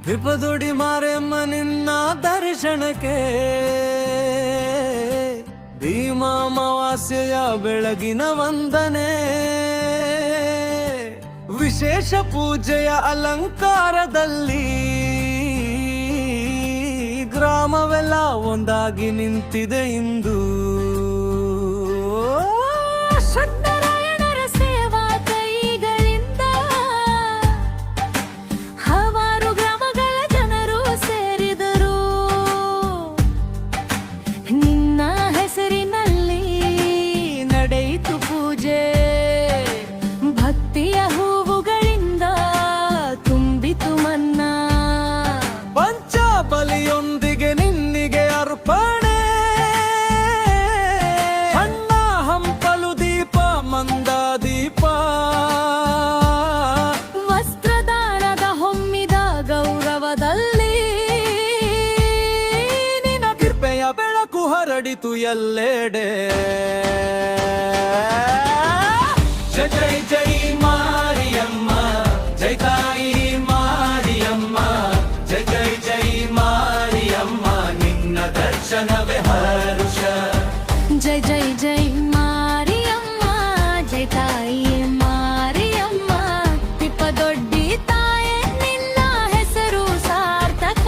ತ್ರಿಪದೊಡಿ ಮಾರೆಮ್ಮ ನಿನ್ನ ದರ್ಶನಕ್ಕೆ ಭೀಮಾಮಾವಾಸ್ಯೆಯ ಬೆಳಗಿನ ವಂದನೆ, ವಿಶೇಷ ಪೂಜೆಯ ಅಲಂಕಾರದಲ್ಲಿ ಗ್ರಾಮವೆಲ್ಲ ಒಂದಾಗಿ ನಿಂತಿದೆ ಇಂದು. ಸತ್ಯನಾರಾಯಣರ ಸೇವಾ ಕೈಗಳಿಂದ ಹಲವಾರು ಗ್ರಾಮಗಳ ಜನರು ಸೇರಿದರು. ನಿನ್ನ ಹೆಸರಿನಲ್ಲಿ ನಡೆಯಿತು ಪೂಜೆ, ಭಕ್ತಿಯ ಹೂವುಗಳಿಂದ ತುಂಬಿತು ಮನ್ನ. ಪಂಚಬಲಿಯೊಂದಿಗೆ ನಿನ್ನಿಗೆ ಅರ್ಪಣೆ, ಅಣ್ಣ ಹಂಪಲು ದೀಪ ಮಂದ ದೀಪ, ವಸ್ತ್ರದಾನದ ಹೊಮ್ಮಿದ ಗೌರವದಲ್ಲಿ ನಿನ್ನ ಕೃಪೆಯ ಬೆಳಕು ಹರಡಿತು ಎಲ್ಲೆಡೆ. ಜೈ ಜೈ ಜೈ ಮಾರಿಯಮ್ಮ, ಜೈ ತಾಯಿ ಮಾರಿಯಮ್ಮ, ಜೈ ಜೈ ಜೈ ಮಾರಿಯಮ್ಮ, ನಿನ್ನ ದರ್ಶನವೇ ಹರುಷ. ಜೈ ಜೈ ಜೈ ಮಾರಿಯಮ್ಮ, ಜೈ ತಾಯಿ ಮಾರಿಯಮ್ಮ, ತಿಪ್ಪದೊಡ್ಡಿ ತಾಯೇ ನಿನ್ನ ಹೆಸರು ಸಾರ್ಥಕ.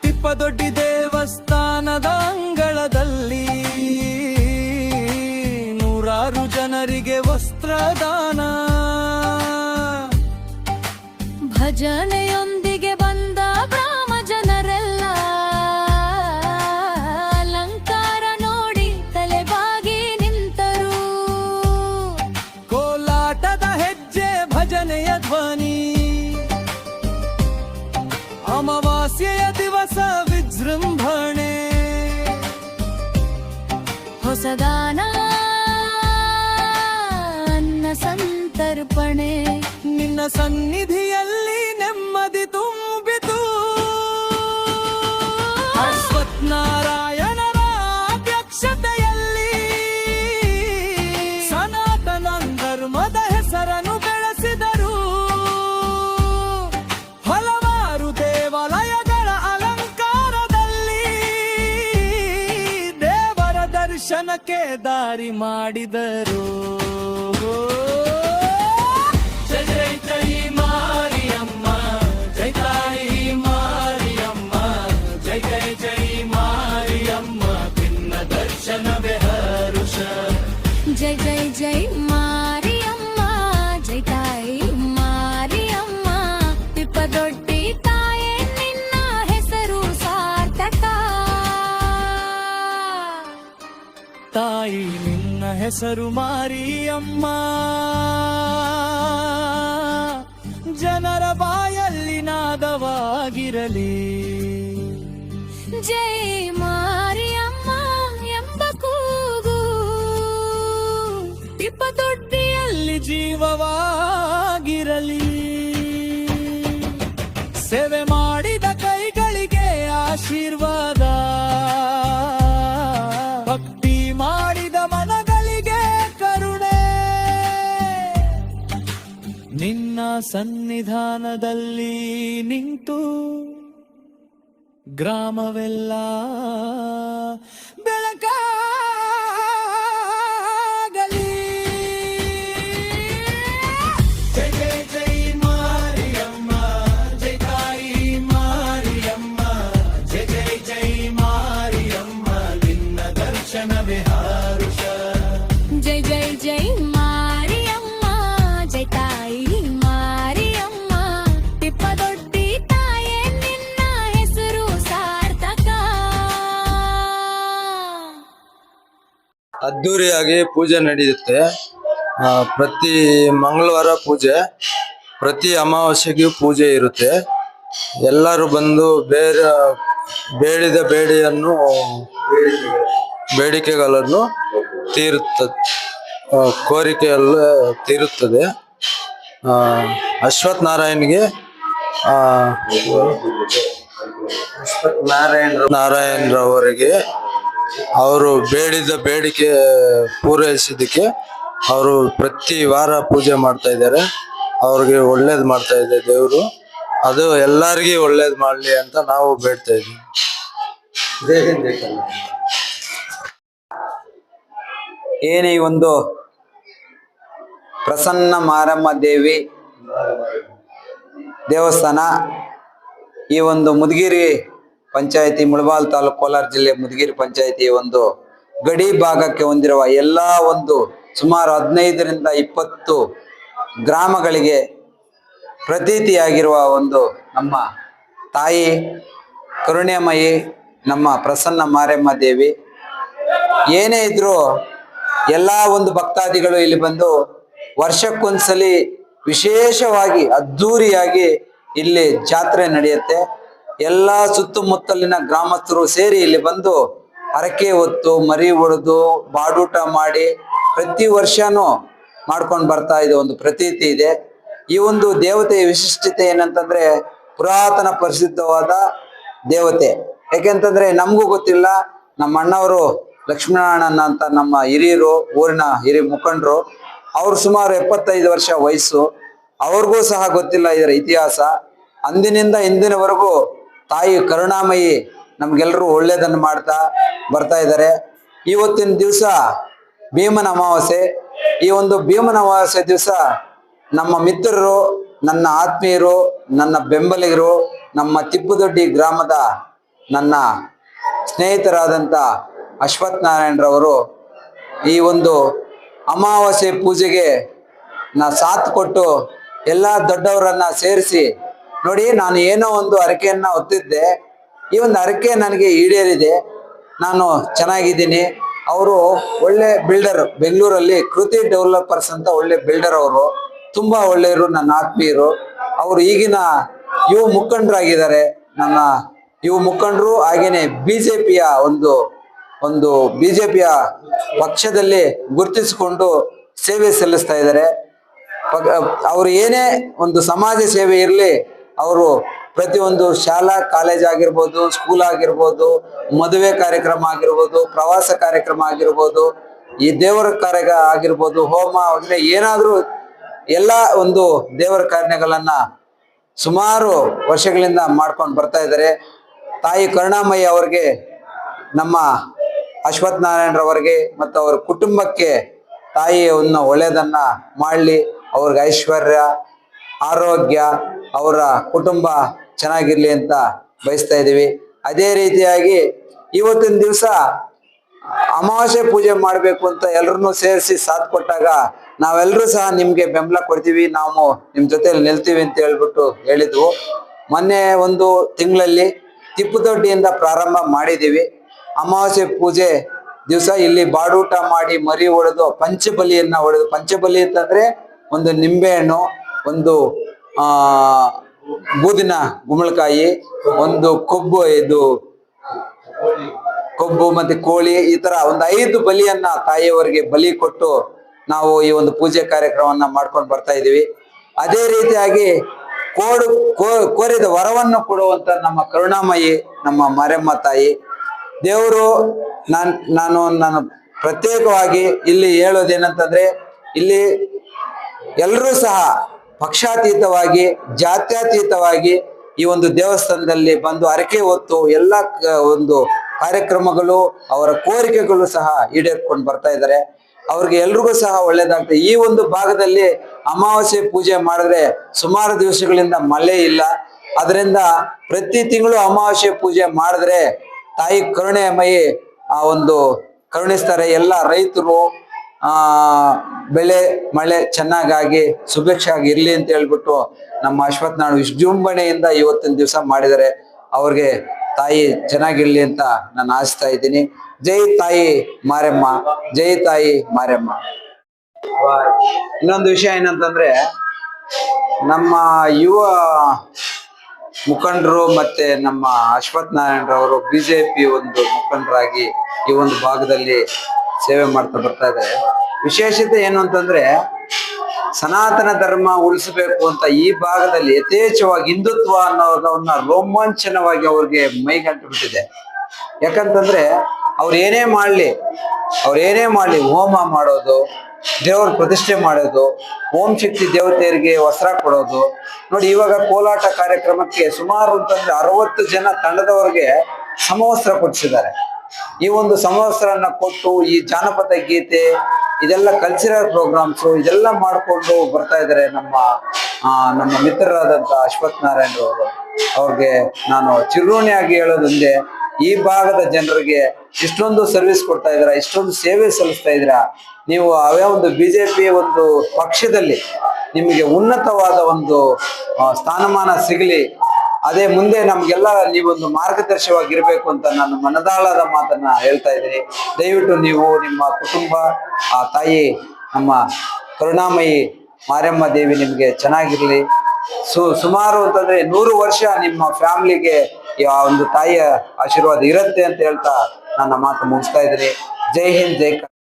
ತಿಪ್ಪದೊಡ್ಡಿ ದೇವಸ್ಥಾನದ ಅಂಗಳದಲ್ಲಿ ನೂರಾರು ಜನರಿಗೆ ವಸ್ತ್ರದಾನ, ಭಜನೆಯೊಂದಿಗೆ ಬಂದ ಬ್ರಾಹ್ಮ ಜನರೆಲ್ಲ ಅಲಂಕಾರ ನೋಡಿ ತಲೆಬಾಗಿ ನಿಂತರು. ಕೋಲಾಟದ ಹೆಜ್ಜೆ ಭಜನೆಯ ಧ್ವನಿ, ಅಮಾವಾಸ್ಯೆಯ ದಿವಸ ವಿಜೃಂಭಣೆ, ಹೊಸದಾನ ಅನ್ನ ಸಂತರ್ಪಣೆ, ನಿನ್ನ ಸನ್ನಿಧಿಯಲ್ಲಿ ನೆಮ್ಮದಿ ತುಂಬಿತು. ಅಶ್ವಥ್ ನಾರಾಯಣರ ಅಧ್ಯಕ್ಷತೆಯಲ್ಲಿ ಸನಾತನ ಧರ್ಮದ ಹೆಸರನ್ನು ಬೆಳೆಸಿದರು. ಹಲವಾರು ದೇವಾಲಯಗಳ ಅಲಂಕಾರದಲ್ಲಿ ದೇವರ ದರ್ಶನಕ್ಕೆ ದಾರಿ ಮಾಡಿದರು. ಜೈ ಜೈ ಜೈ ಮಾರಿಯಮ್ಮ, ಜೈ ತಾಯಿ ಮಾರಿಯಮ್ಮ, ಜೈ ಜೈ ಜೈ ಮಾರಿಯಮ್ಮ, ನಿನ್ನ ದರ್ಶನವೇ ಹರುಷ. ಜೈ ಜೈ ಜೈ ಮಾರಿಯಮ್ಮ, ಜೈ ತಾಯಿ ಮಾರಿಯಮ್ಮ, ತಿಪ್ಪದೊಡ್ಡಿ ತಾಯೇ ನಿನ್ನ ಹೆಸರು ಸಾರ್ಥಕ. ತಾಯಿ ನಿನ್ನ ಹೆಸರು ಮಾರಿಯಮ್ಮ, ಜನರ ಬಾಯಲ್ಲಿ ನಾದವಾಗಿರಲಿ. ಜೈ ಮಾರಿಯಮ್ಮ ಎಂಬ ಕೂಗು ತಿಪ್ಪದೊಡ್ಡಿಯಲ್ಲಿ ಜೀವವಾಗಿರಲಿ. ಸೇವೆ ಮಾಡಿದ ಕೈಗಳಿಗೆ ಆಶೀರ್ವಾದ, ಭಕ್ತಿ ಮಾಡಿದ ಮನಗಳಿಗೆ ಕರುಣೆ. ನಿನ್ನ ಸನ್ನಿಧಾನದಲ್ಲಿ ನಿಂತು ಗ್ರಾಮವೆಲ್ಲ ಬೆಳಕಾಗಲಿ. ಜೈ ಜೈ ಜೈ ಮಾರಿಯಮ್ಮ, ಜೈ ತಾಯಿ ಮಾರಿಯಮ್ಮ, ಜೈ ಜೈ ಜೈ ಮಾರಿಯಮ್ಮ, ನಿನ್ನ ದರ್ಶನವೇ ಹರುಷ. ಜೈ ಜೈ ಜೈ ಮಾರಿಯಮ್ಮ, ಜೈ ತಾಯಿ ಮಾರಿಯಮ್ಮ, ತಿಪ್ಪದೊಡ್ಡಿ ತಾಯೇ ನಿನ್ನ ಹೆಸರು ಸಾರ್ಥಕ. ಅದ್ದೂರಿಯಾಗಿ ಪೂಜೆ ನಡೆಯುತ್ತೆ. ಪ್ರತಿ ಮಂಗಳವಾರ ಪೂಜೆ, ಪ್ರತಿ ಅಮಾವಾಸ್ಯೆಗೂ ಪೂಜೆ ಇರುತ್ತೆ. ಎಲ್ಲರೂ ಬಂದು ಬೇಡಿದ ಬೇಡಿಕೆಗಳನ್ನು ಕೋರಿಕೆಯೆಲ್ಲ ತೀರುತ್ತದೆ. ಅಶ್ವಥ್ ನಾರಾಯಣ್ಗೆ ನಾರಾಯಣರವರಿಗೆ ಅವರು ಬೇಡಿದ ಬೇಡಿಕೆ ಪೂರೈಸಿದ್ದಕ್ಕೆ ಅವರು ಪ್ರತಿ ವಾರ ಪೂಜೆ ಮಾಡ್ತಾ ಇದ್ದಾರೆ. ಅವ್ರಿಗೆ ಒಳ್ಳೇದ್ ಮಾಡ್ತಾ ಇದೆ ದೇವ್ರು. ಅದು ಎಲ್ಲಾರ್ಗಿ ಒಳ್ಳೇದ್ ಮಾಡ್ಲಿ ಅಂತ ನಾವು ಬೇಡ್ತಾ ಇದ್ವಿ. ಏನೇ ಈ ಒಂದು ಪ್ರಸನ್ನ ಮಾರಮ್ಮ ದೇವಿ ದೇವಸ್ಥಾನ ಈ ಒಂದು ಮುದಗಿರಿ ಪಂಚಾಯತಿ, ಮುಳಬಾಲ್ ತಾಲೂಕು, ಕೋಲಾರ ಜಿಲ್ಲೆ ಮುದಗಿರಿ ಪಂಚಾಯತಿ ಒಂದು ಗಡಿ ಭಾಗಕ್ಕೆ ಹೊಂದಿರುವ ಎಲ್ಲಾ ಒಂದು ಸುಮಾರು 15ರಿಂದ 20 ಗ್ರಾಮಗಳಿಗೆ ಪ್ರತೀತಿಯಾಗಿರುವ ಒಂದು ನಮ್ಮ ತಾಯಿ ಕರುಣ್ಯಮಯಿ ನಮ್ಮ ಪ್ರಸನ್ನ ಮಾರಮ್ಮ ದೇವಿ. ಏನೇ ಇದ್ರು ಎಲ್ಲಾ ಒಂದು ಭಕ್ತಾದಿಗಳು ಇಲ್ಲಿ ಬಂದು ವರ್ಷಕ್ಕೊಂದ್ಸಲಿ ವಿಶೇಷವಾಗಿ ಅದ್ಧೂರಿಯಾಗಿ ಇಲ್ಲಿ ಜಾತ್ರೆ ನಡೆಯುತ್ತೆ. ಎಲ್ಲಾ ಸುತ್ತಮುತ್ತಲಿನ ಗ್ರಾಮಸ್ಥರು ಸೇರಿ ಇಲ್ಲಿ ಬಂದು ಹರಕೆ ಹೊತ್ತು ಮರಿ ಹೊಡೆದು ಬಾಡೂಟ ಮಾಡಿ ಪ್ರತಿ ವರ್ಷನೂ ಮಾಡ್ಕೊಂಡು ಬರ್ತಾ ಇದೆ. ಒಂದು ಪ್ರತೀತಿ ಇದೆ. ಈ ಒಂದು ದೇವತೆಯ ವಿಶಿಷ್ಟತೆ ಏನಂತಂದ್ರೆ ಪುರಾತನ ಪ್ರಸಿದ್ಧವಾದ ದೇವತೆ. ಯಾಕೆಂತಂದ್ರೆ ನಮಗೂ ಗೊತ್ತಿಲ್ಲ, ನಮ್ಮ ಅಣ್ಣವರು ಲಕ್ಷ್ಮೀನಾರಾಯಣ ಅಂತ ನಮ್ಮ ಹಿರಿಯರು, ಊರಿನ ಹಿರಿಯ ಮುಖಂಡರು, ಅವ್ರು ಸುಮಾರು 75 ವರ್ಷ ವಯಸ್ಸು. ಅವ್ರಿಗೂ ಸಹ ಗೊತ್ತಿಲ್ಲ ಇದರ ಇತಿಹಾಸ. ಅಂದಿನಿಂದ ಇಂದಿನವರೆಗೂ ತಾಯಿ ಕರುಣಾಮಯಿ ನಮ್ಗೆಲ್ರೂ ಒಳ್ಳೇದನ್ನು ಮಾಡ್ತಾ ಬರ್ತಾ ಇದ್ದಾರೆ. ಇವತ್ತಿನ ದಿವಸ ಭೀಮನ ಅಮಾವಾಸ್ಯೆ. ಈ ಒಂದು ಭೀಮನ ಅಮಾವಾಸ್ಯೆ ದಿವಸ ನಮ್ಮ ಮಿತ್ರರು, ನನ್ನ ಆತ್ಮೀಯರು, ನನ್ನ ಬೆಂಬಲಿಗರು, ನಮ್ಮ ತಿಪ್ಪುದೊಡ್ಡಿ ಗ್ರಾಮದ ನನ್ನ ಸ್ನೇಹಿತರಾದಂಥ ಅಶ್ವಥ್ ನಾರಾಯಣರವರು ಈ ಒಂದು ಅಮಾವಾಸ್ಯೆ ಪೂಜೆಗೆ ಸಾಥ್ ಕೊಟ್ಟು ಎಲ್ಲ ದೊಡ್ಡವರನ್ನ ಸೇರಿಸಿ, ನೋಡಿ ನಾನು ಏನೋ ಒಂದು ಹರಕೆಯನ್ನ ಹೊತ್ತಿದ್ದೆ, ಈ ಒಂದು ಹರಕೆ ನನಗೆ ಈಡೇರಿದೆ, ನಾನು ಚೆನ್ನಾಗಿದ್ದೀನಿ. ಅವರು ಒಳ್ಳೆ ಬಿಲ್ಡರ್, ಬೆಂಗಳೂರಲ್ಲಿ ಕೃತಿ ಡೆವಲಪರ್ಸ್ ಅಂತ ಒಳ್ಳೆ ಬಿಲ್ಡರ್. ಅವರು ತುಂಬಾ ಒಳ್ಳೆಯವರು, ನನ್ನ ಆತ್ಮೀಯರು. ಅವರು ಈಗಿನ ಯುವ ಮುಖಂಡರಾಗಿದ್ದಾರೆ. ನನ್ನ ಯುವ ಮುಖಂಡರು ಹಾಗೇನೆ ಬಿಜೆಪಿಯ ಒಂದು ಬಿಜೆಪಿಯ ಪಕ್ಷದಲ್ಲಿ ಗುರುತಿಸಿಕೊಂಡು ಸೇವೆ ಸಲ್ಲಿಸ್ತಾ ಇದ್ದಾರೆ. ಅವರು ಏನೇ ಒಂದು ಸಮಾಜ ಸೇವೆ ಇರಲಿ, ಅವರು ಪ್ರತಿಯೊಂದು ಶಾಲಾ ಕಾಲೇಜ್ ಆಗಿರ್ಬೋದು, ಸ್ಕೂಲ್ ಆಗಿರ್ಬೋದು, ಮದುವೆ ಕಾರ್ಯಕ್ರಮ ಆಗಿರ್ಬೋದು, ಪ್ರವಾಸ ಕಾರ್ಯಕ್ರಮ ಆಗಿರ್ಬೋದು, ಈ ದೇವರ ಕಾರ್ಯ ಆಗಿರ್ಬೋದು, ಹೋಮ ಅಂದ್ರೆ ಏನಾದ್ರೂ ಎಲ್ಲ ಒಂದು ದೇವರ ಕಾರ್ಯಗಳನ್ನ ಸುಮಾರು ವರ್ಷಗಳಿಂದ ಮಾಡ್ಕೊಂಡು ಬರ್ತಾ ಇದ್ದಾರೆ. ತಾಯಿ ಕರುಣಾಮಯಿ ಅವರಿಗೆ, ನಮ್ಮ ಅಶ್ವಥ್ ನಾರಾಯಣರವರಿಗೆ ಮತ್ತು ಅವರ ಕುಟುಂಬಕ್ಕೆ ತಾಯಿಯನ್ನು ಒಳ್ಳೆಯದನ್ನ ಮಾಡಲಿ. ಅವ್ರಿಗೆ ಐಶ್ವರ್ಯ, ಆರೋಗ್ಯ, ಅವರ ಕುಟುಂಬ ಚೆನ್ನಾಗಿರ್ಲಿ ಅಂತ ಬಯಸ್ತಾ ಇದ್ದೀವಿ. ಅದೇ ರೀತಿಯಾಗಿ ಇವತ್ತಿನ ದಿವಸ ಅಮಾವಾಸ್ಯೆ ಪೂಜೆ ಮಾಡಬೇಕು ಅಂತ ಎಲ್ಲರನ್ನೂ ಸೇರಿಸಿ ಸಾಥ್ ಕೊಟ್ಟಾಗ ನಾವೆಲ್ಲರೂ ಸಹ ನಿಮ್ಗೆ ಬೆಂಬಲ ಕೊಡ್ತೀವಿ, ನಾವು ನಿಮ್ ಜೊತೆಲಿ ನಿಲ್ತೀವಿ ಅಂತ ಹೇಳ್ಬಿಟ್ಟು ಹೇಳಿದ್ವು. ಮೊನ್ನೆ ಒಂದು ತಿಂಗಳಲ್ಲಿ ತಿಪ್ಪುದೊಡ್ಡಿಯಿಂದ ಪ್ರಾರಂಭ ಮಾಡಿದ್ದೀವಿ. ಅಮಾವಾಸ್ಯೆ ಪೂಜೆ ದಿವಸ ಇಲ್ಲಿ ಬಾಡೂಟ ಮಾಡಿ ಮರಿ ಹೊಡೆದು ಪಂಚಬಲಿಯನ್ನ ಹೊಡೆದು, ಪಂಚಬಲಿ ಅಂತಂದ್ರೆ ಒಂದು ನಿಂಬೆಹಣ್ಣು, ಒಂದು ಬೂದಿನ ಗುಂಬಳಕಾಯಿ, ಒಂದು ಕೊಬ್ಬು ಮತ್ತೆ ಕೋಳಿ, ಈ ತರ ಒಂದು 5 ಬಲಿಯನ್ನ ತಾಯಿಯವರಿಗೆ ಬಲಿ ಕೊಟ್ಟು ನಾವು ಈ ಒಂದು ಪೂಜೆ ಕಾರ್ಯಕ್ರಮವನ್ನ ಮಾಡ್ಕೊಂಡು ಬರ್ತಾ ಇದೀವಿ. ಅದೇ ರೀತಿಯಾಗಿ ಕೋರಿದ ವರವನ್ನು ಕೊಡುವಂತ ನಮ್ಮ ಕರುಣಾಮಯಿ ನಮ್ಮ ಮಾರಮ್ಮ ತಾಯಿ ದೇವರು. ನಾನು ಪ್ರತ್ಯೇಕವಾಗಿ ಇಲ್ಲಿ ಹೇಳೋದೇನಂತಂದ್ರೆ, ಇಲ್ಲಿ ಎಲ್ಲರೂ ಸಹ ಪಕ್ಷಾತೀತವಾಗಿ, ಜಾತ್ಯತೀತವಾಗಿ ಈ ಒಂದು ದೇವಸ್ಥಾನದಲ್ಲಿ ಬಂದು ಹರಕೆ ಹೊತ್ತು ಎಲ್ಲ ಒಂದು ಕಾರ್ಯಕ್ರಮಗಳು, ಅವರ ಕೋರಿಕೆಗಳು ಸಹ ಈಡೇರ್ಕೊಂಡು ಬರ್ತಾ ಇದ್ದಾರೆ. ಅವ್ರಿಗೆ ಎಲ್ರಿಗೂ ಸಹ ಒಳ್ಳೇದಾಗ್ತದೆ. ಈ ಒಂದು ಭಾಗದಲ್ಲಿ ಅಮಾವಾಸ್ಯೆ ಪೂಜೆ ಮಾಡಿದ್ರೆ ಸುಮಾರು ದಿವಸಗಳಿಂದ ಮಳೆ ಇಲ್ಲ. ಅದರಿಂದ ಪ್ರತಿ ತಿಂಗಳು ಅಮಾವಾಸ್ಯೆ ಪೂಜೆ ಮಾಡಿದ್ರೆ ತಾಯಿ ಕರುಣೆಮಯಿ ಆ ಒಂದು ಕರುಣಿಸ್ತಾರೆ. ಎಲ್ಲ ರೈತರು ಬೆಳೆ ಮಳೆ ಚೆನ್ನಾಗಾಗಿ ಸುಭಿಕ್ಷವಾಗಿ ಇರ್ಲಿ ಅಂತ ಹೇಳ್ಬಿಟ್ಟು ನಮ್ಮ ಅಶ್ವಥ್ ನಾರಾಯಣ ವಿಜೃಂಭಣೆಯಿಂದ ಇವತ್ತಿನ ದಿವಸ ಮಾಡಿದ್ದಾರೆ. ಅವ್ರಿಗೆ ತಾಯಿ ಚೆನ್ನಾಗಿರ್ಲಿ ಅಂತ ನಾನು ಆಶಿಸ್ತಾ ಇದ್ದೀನಿ. ಜೈ ತಾಯಿ ಮಾರಮ್ಮ, ಜೈ ತಾಯಿ ಮಾರಮ್ಮ. ಇನ್ನೊಂದು ವಿಷಯ ಏನಂತಂದ್ರೆ, ನಮ್ಮ ಯುವ ಮುಖಂಡರು ಮತ್ತೆ ನಮ್ಮ ಅಶ್ವಥ್ ನಾರಾಯಣರವರು ಬಿಜೆಪಿ ಒಂದು ಮುಖಂಡರಾಗಿ ಈ ಒಂದು ಭಾಗದಲ್ಲಿ ಸೇವೆ ಮಾಡ್ತಾ ಬರ್ತಾ ಇದ್ದಾರೆ. ವಿಶೇಷತೆ ಏನು ಅಂತಂದ್ರೆ, ಸನಾತನ ಧರ್ಮ ಉಳಿಸಬೇಕು ಅಂತ ಈ ಭಾಗದಲ್ಲಿ ಯಥೇಚ್ಛವಾಗಿ ಹಿಂದುತ್ವ ಅನ್ನೋದನ್ನ ರೋಮಾಂಚನವಾಗಿ ಅವ್ರಿಗೆ ಮೈಗಂಟು ಬಿಟ್ಟಿದೆ. ಯಾಕಂತಂದ್ರೆ ಅವ್ರೇನೇ ಮಾಡ್ಲಿ ಹೋಮ ಮಾಡೋದು, ದೇವ್ರ ಪ್ರತಿಷ್ಠೆ ಮಾಡೋದು, ಓಂ ಶಕ್ತಿ ದೇವತೆಯರಿಗೆ ವಸ್ತ್ರ ಕೊಡೋದು. ನೋಡಿ ಇವಾಗ ಕೋಲಾಟ ಕಾರ್ಯಕ್ರಮಕ್ಕೆ ಸುಮಾರು ಅಂತಂದ್ರೆ 60 ಜನ ತಂಡದವರಿಗೆ ಸಮವಸ್ತ್ರ ಕೊಡಿಸಿದ್ದಾರೆ. ಈ ಒಂದು ಸಮವಸ್ತ್ರನ್ನ ಕೊಟ್ಟು ಈ ಜಾನಪದ ಗೀತೆ ಇದೆಲ್ಲ ಕಲ್ಚರಲ್ ಪ್ರೋಗ್ರಾಮ್ಸ್ ಇದೆಲ್ಲ ಮಾಡ್ಕೊಂಡು ಬರ್ತಾ ಇದ್ದಾರೆ ನಮ್ಮ ಮಿತ್ರರಾದಂತ ಅಶ್ವಥ್ ನಾರಾಯಣ್ ಅವರು. ಅವ್ರಿಗೆ ನಾನು ಚಿರುಣಿಯಾಗಿ ಹೇಳೋದೊಂದೇ, ಈ ಭಾಗದ ಜನರಿಗೆ ಇಷ್ಟೊಂದು ಸರ್ವಿಸ್ ಕೊಡ್ತಾ ಇದ್ದೀರಾ, ಇಷ್ಟೊಂದು ಸೇವೆ ಸಲ್ಲಿಸ್ತಾ ಇದ್ದೀರಾ. ನೀವು ಅವೇ ಒಂದು ಬಿಜೆಪಿ ಒಂದು ಪಕ್ಷದಲ್ಲಿ ನಿಮಗೆ ಉನ್ನತವಾದ ಒಂದು ಸ್ಥಾನಮಾನ ಸಿಗಲಿ, ಅದೇ ಮುಂದೆ ನಮ್ಗೆಲ್ಲ ನೀವೊಂದು ಮಾರ್ಗದರ್ಶವಾಗಿರ್ಬೇಕು ಅಂತ ನಾನು ಮನದಾಳದ ಮಾತನ್ನ ಹೇಳ್ತಾ ಇದ್ದೀನಿ. ದಯವಿಟ್ಟು ನೀವು ನಿಮ್ಮ ಕುಟುಂಬ, ಆ ತಾಯಿ ನಮ್ಮ ಕರುಣಾಮಯಿ ಮಾರಮ್ಮ ದೇವಿ ನಿಮ್ಗೆ ಚೆನ್ನಾಗಿರ್ಲಿ. ಸುಮಾರು ಅಂತಂದ್ರೆ 100 ವರ್ಷ ನಿಮ್ಮ ಫ್ಯಾಮಿಲಿಗೆ ಆ ಒಂದು ತಾಯಿಯ ಆಶೀರ್ವಾದ ಇರುತ್ತೆ ಅಂತ ಹೇಳ್ತಾ ನನ್ನ ಮಾತು ಮುಗಿಸ್ತಾ ಇದ್ದೀನಿ. ಜೈ ಹಿಂದ್, ಜೈ ಕರ್ನಾಟಕ.